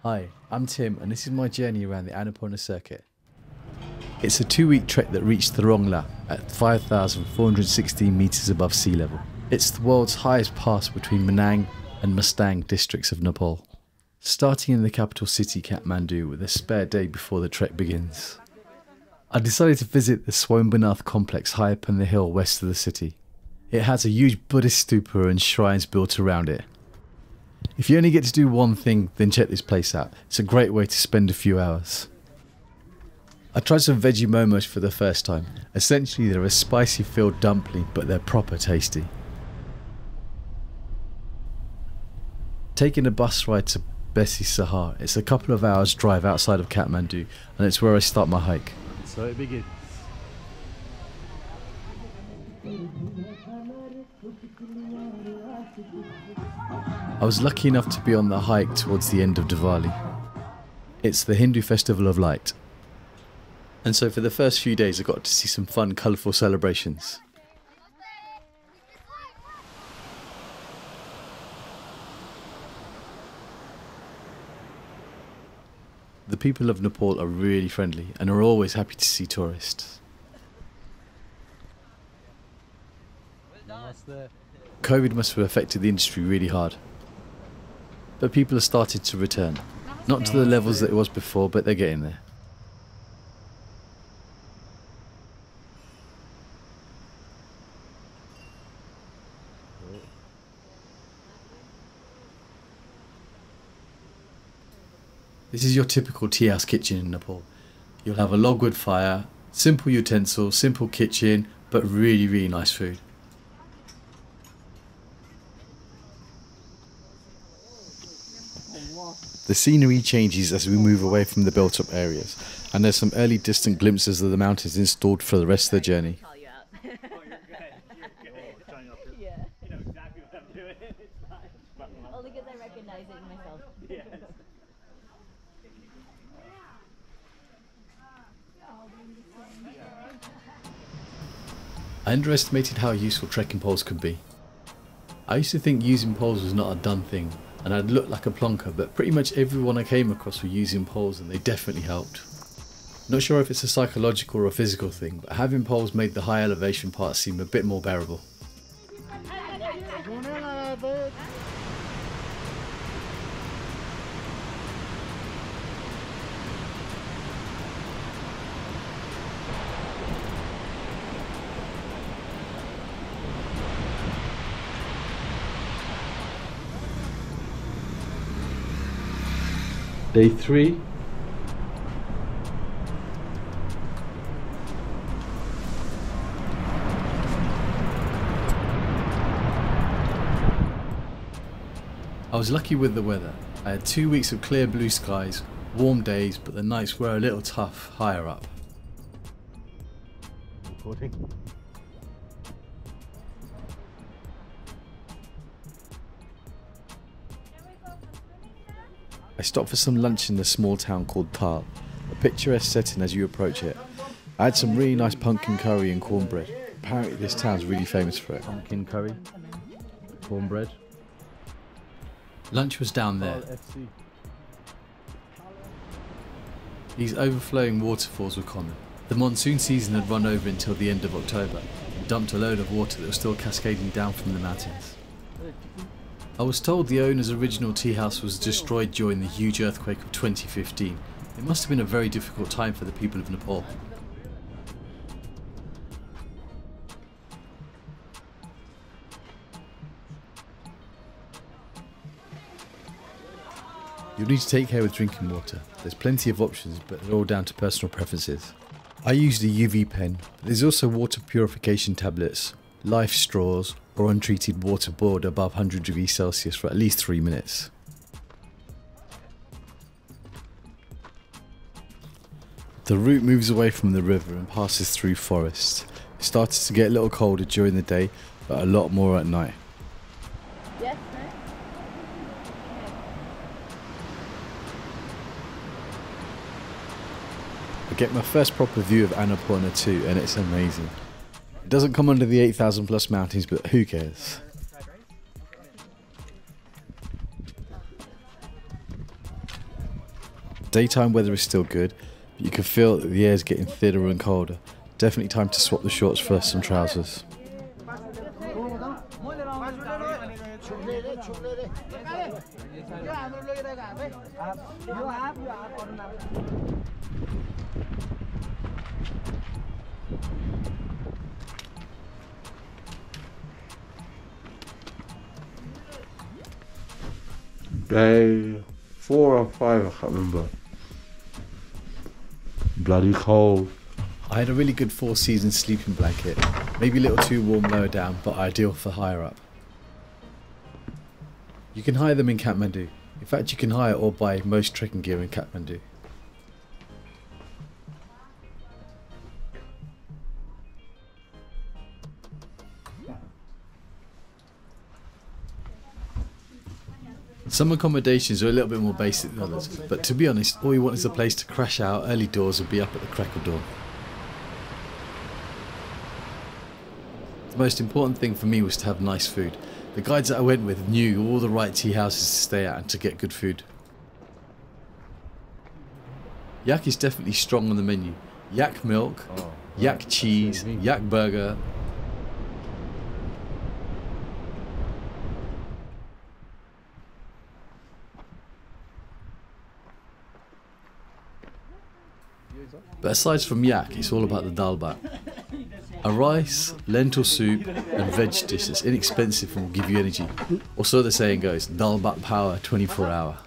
Hi, I'm Tim and this is my journey around the Annapurna Circuit. It's a 2-week trek that reached Throng at 5,416 metres above sea level. It's the world's highest pass between Manang and Mustang districts of Nepal. Starting in the capital city Kathmandu with a spare day before the trek begins. I decided to visit the Muktinath complex high up on the hill west of the city. It has a huge Buddhist stupa and shrines built around it. If you only get to do one thing, then check this place out. It's a great way to spend a few hours. I tried some veggie momos for the first time. Essentially they're a spicy filled dumpling, but they're proper tasty. Taking a bus ride to Besisahar, it's a couple of hours drive outside of Kathmandu and it's where I start my hike. So it begins. I was lucky enough to be on the hike towards the end of Diwali. It's the Hindu festival of light. And so for the first few days I got to see some fun, colourful celebrations. The people of Nepal are really friendly and are always happy to see tourists. COVID must have affected the industry really hard. But people have started to return. Not to the levels that it was before, but they're getting there. This is your typical tea house kitchen in Nepal. You'll have a logwood fire, simple utensils, simple kitchen, but really nice food. The scenery changes as we move away from the built-up areas, and there's some early distant glimpses of the mountains installed for the rest of the journey. Only because I recognize it in myself. I underestimated how useful trekking poles could be. I used to think using poles was not a done thing, and I'd look like a plonker, but pretty much everyone I came across were using poles and they definitely helped. Not sure if it's a psychological or a physical thing, but having poles made the high elevation part seem a bit more bearable. Day 3. I was lucky with the weather. I had 2 weeks of clear blue skies, warm days, but the nights were a little tough higher up. I stopped for some lunch in a small town called Thal, a picturesque setting as you approach it. I had some really nice pumpkin curry and cornbread. Apparently this town's really famous for it. Pumpkin curry, cornbread. Lunch was down there. These overflowing waterfalls were common. The monsoon season had run over until the end of October and dumped a load of water that was still cascading down from the mountains. I was told the owner's original tea house was destroyed during the huge earthquake of 2015. It must have been a very difficult time for the people of Nepal. You'll need to take care with drinking water. There's plenty of options, but they're all down to personal preferences. I used a UV pen, but there's also water purification tablets, life straws, or untreated water boiled above 100 degrees Celsius for at least 3 minutes. The route moves away from the river and passes through forests. It started to get a little colder during the day, but a lot more at night. Yes, I get my first proper view of Annapurna too, and it's amazing. It doesn't come under the 8,000 plus mountains, but who cares? Daytime weather is still good, but you can feel that the air is getting thinner and colder. Definitely time to swap the shorts for some trousers. Day 4 or 5, I can't remember. Bloody cold. I had a really good 4-season sleeping blanket, maybe a little too warm lower down, but ideal for higher up. You can hire them in Kathmandu. In fact, you can hire or buy most trekking gear in Kathmandu. Some accommodations are a little bit more basic than others, but to be honest, all you want is a place to crash out early doors and be up at the crack of dawn. The most important thing for me was to have nice food. The guides that I went with knew all the right tea houses to stay at and to get good food. Yak is definitely strong on the menu. Yak milk, yak cheese, yak burger. But aside from yak, it's all about the dal bhat. A rice, lentil soup and veg dish that's inexpensive and will give you energy. Or so the saying goes, dal bhat power 24-hour.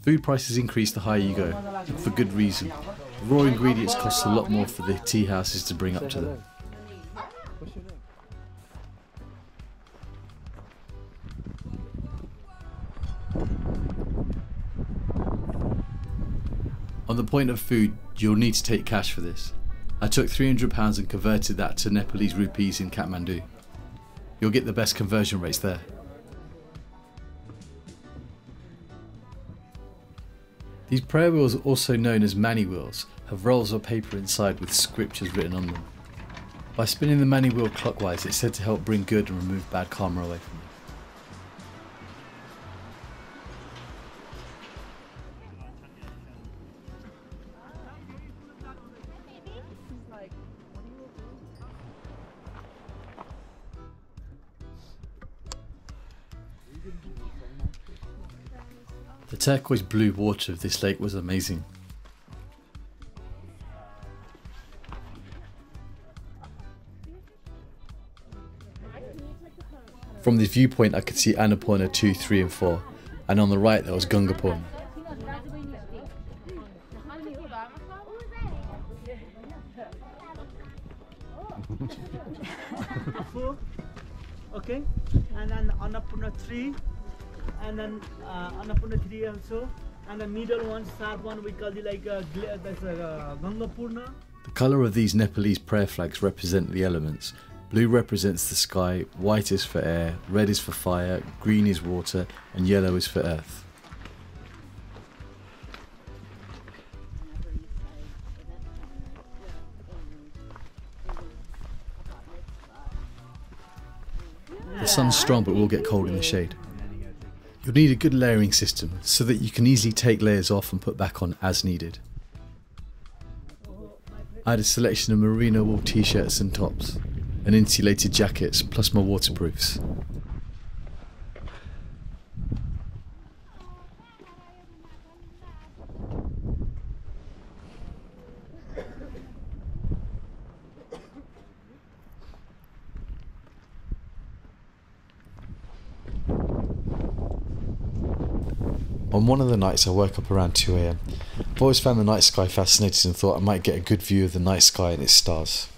Food prices increase the higher you go, and for good reason. The raw ingredients cost a lot more for the tea houses to bring up to them. On the point of food, you'll need to take cash for this. I took £300 and converted that to Nepalese rupees in Kathmandu. You'll get the best conversion rates there. These prayer wheels, also known as mani wheels, have rolls of paper inside with scriptures written on them. By spinning the mani wheel clockwise, it's said to help bring good and remove bad karma away from you. The turquoise blue water of this lake was amazing. From this viewpoint I could see Annapurna 2, 3 and 4, and on the right there was Gangapurna. Okay, and then Annapurna 3, and then Annapurna 3 also, and the middle one, sharp one, we call it like Gangapurna. The colour of these Nepalese prayer flags represent the elements. Blue represents the sky, white is for air, red is for fire, green is water, and yellow is for earth. The sun's strong but will get cold in the shade. You'll need a good layering system so that you can easily take layers off and put back on as needed. I had a selection of merino wool t-shirts and tops, and insulated jackets plus my waterproofs. On one of the nights I woke up around 2 AM. I've always found the night sky fascinating and thought I might get a good view of the night sky and its stars.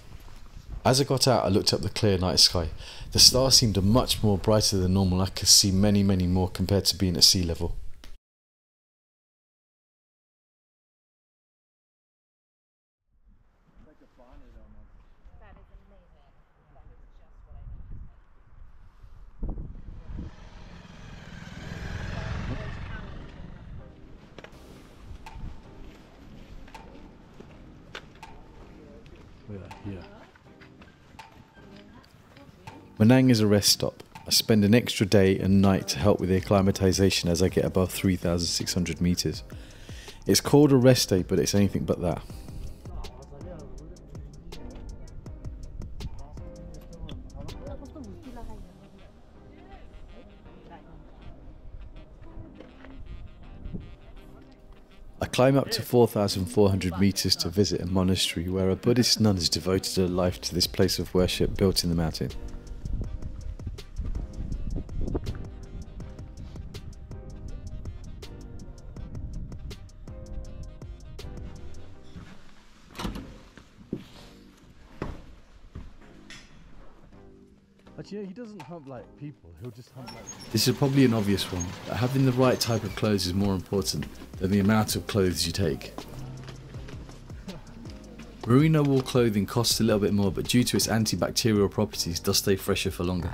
As I got out I looked up the clear night sky. The stars seemed much more brighter than normal. I could see many more compared to being at sea level. Manang is a rest stop. I spend an extra day and night to help with the acclimatization as I get above 3,600 meters. It's called a rest day, but it's anything but that. I climb up to 4,400 meters to visit a monastery where a Buddhist nun has devoted her life to this place of worship built in the mountain. Actually, he doesn't hump like people, he'll just hump like... This is probably an obvious one, but having the right type of clothes is more important than the amount of clothes you take. Merino wool clothing costs a little bit more, but due to its antibacterial properties does stay fresher for longer.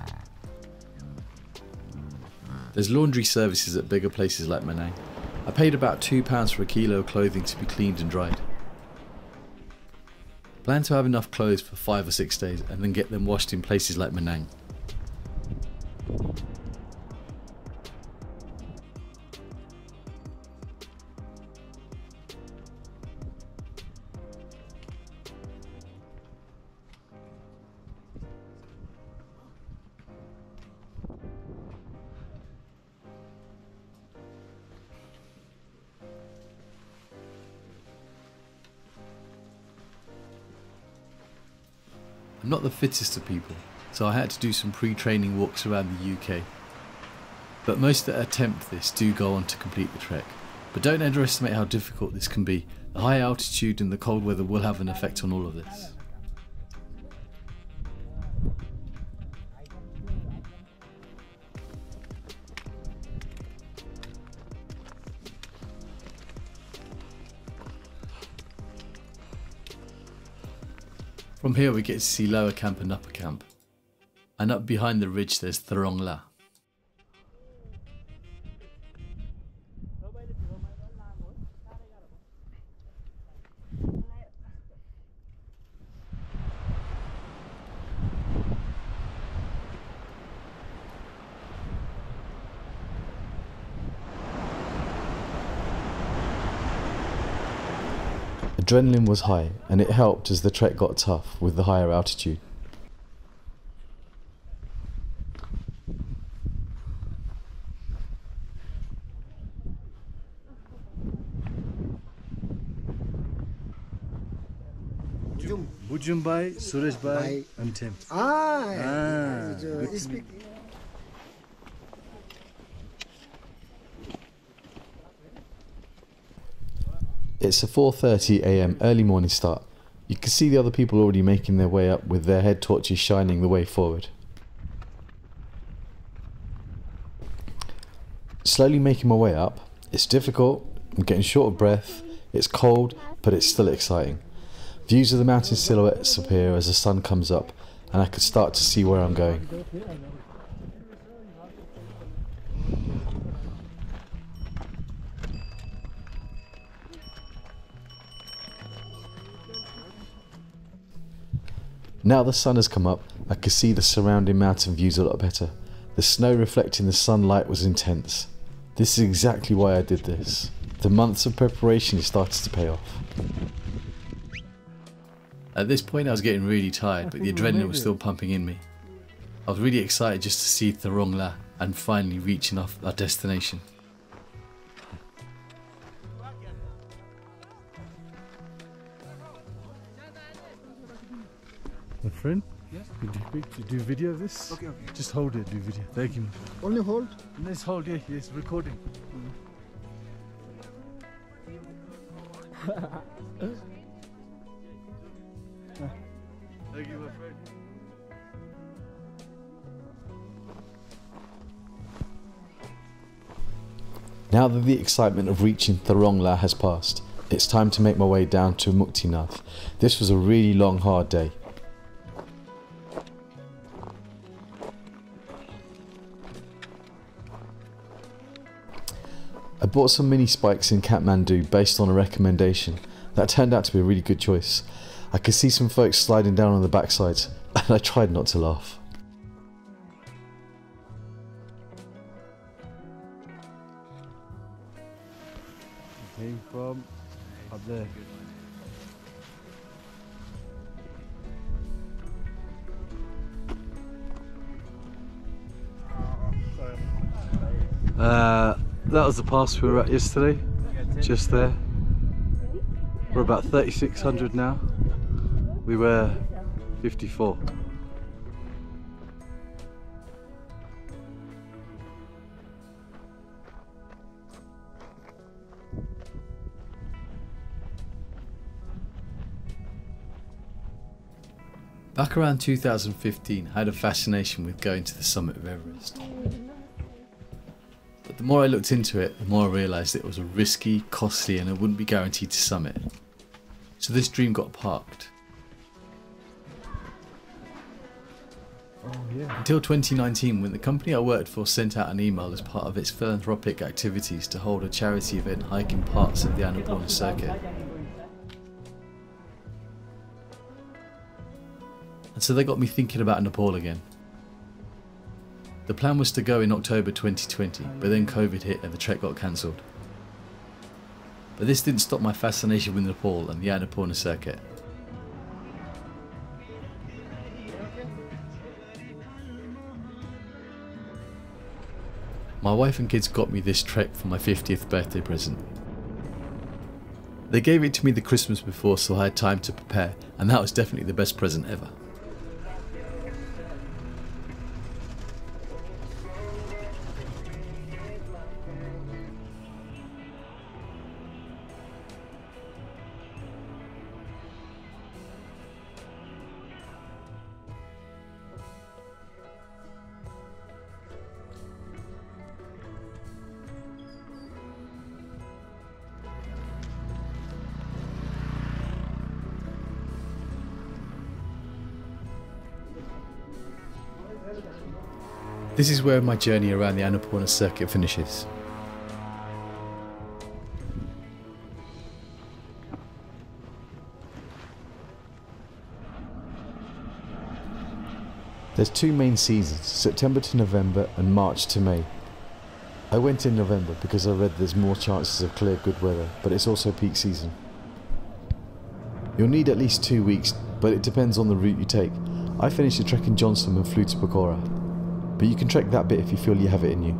There's laundry services at bigger places like Manang. I paid about £2 for a kilo of clothing to be cleaned and dried. Plan to have enough clothes for 5 or 6 days and then get them washed in places like Manang. I'm not the fittest of people, so I had to do some pre-training walks around the UK. But most that attempt this do go on to complete the trek. But don't underestimate how difficult this can be. The high altitude and the cold weather will have an effect on all of this. From here we get to see Lower Camp and Upper Camp. And up behind the ridge there's Throng. Adrenaline was high, and it helped as the trek got tough with the higher altitude. Bujum Bhai, Suresh Bhai, and Tim. Speak. It's a 4:30 AM early morning start. You can see the other people already making their way up with their head torches shining the way forward. Slowly making my way up. It's difficult, I'm getting short of breath, it's cold, but it's still exciting. Views of the mountain silhouettes appear as the sun comes up and I can start to see where I'm going. Now the sun has come up, I could see the surrounding mountain views a lot better. The snow reflecting the sunlight was intense. This is exactly why I did this. The months of preparation started to pay off. At this point I was getting really tired, but the adrenaline was still pumping in me. I was really excited just to see Throng and finally reaching our destination. My friend? Yes? Could you do video of this? Okay. Just hold it, do video. Thank you. Only hold. Let's hold it, yes, recording. Thank you, my friend. Now that the excitement of reaching Throng has passed, it's time to make my way down to Muktinath. This was a really long, hard day. I bought some mini spikes in Kathmandu based on a recommendation. That turned out to be a really good choice. I could see some folks sliding down on the backsides and I tried not to laugh. came from up there. That was the pass we were at yesterday, just there. We're about 3,600 now. We were 54. Back around 2015, I had a fascination with going to the summit of Everest. But the more I looked into it, the more I realised it was a risky, costly and I wouldn't be guaranteed to summit. So this dream got parked. Until 2019, when the company I worked for sent out an email as part of its philanthropic activities to hold a charity event hiking parts of the Annapurna Circuit. And so they got me thinking about Nepal again. The plan was to go in October 2020, but then COVID hit and the trek got cancelled. But this didn't stop my fascination with Nepal and the Annapurna Circuit. My wife and kids got me this trek for my 50th birthday present. They gave it to me the Christmas before, so I had time to prepare, and that was definitely the best present ever. This is where my journey around the Annapurna Circuit finishes. There's two main seasons, September to November and March to May. I went in November because I read there's more chances of clear good weather, but it's also peak season. You'll need at least 2 weeks, but it depends on the route you take. I finished the trek in Jomsom and flew to Pokhara, but you can trek that bit if you feel you have it in you.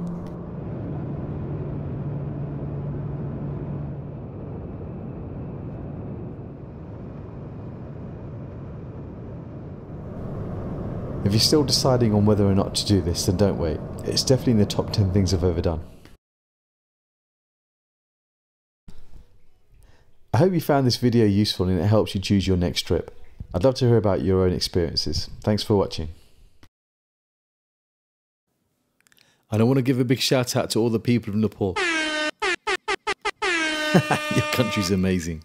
If you're still deciding on whether or not to do this, then don't wait. It's definitely in the top 10 things I've ever done. I hope you found this video useful and it helps you choose your next trip. I'd love to hear about your own experiences. Thanks for watching. And I want to give a big shout out to all the people of Nepal. Your country's amazing.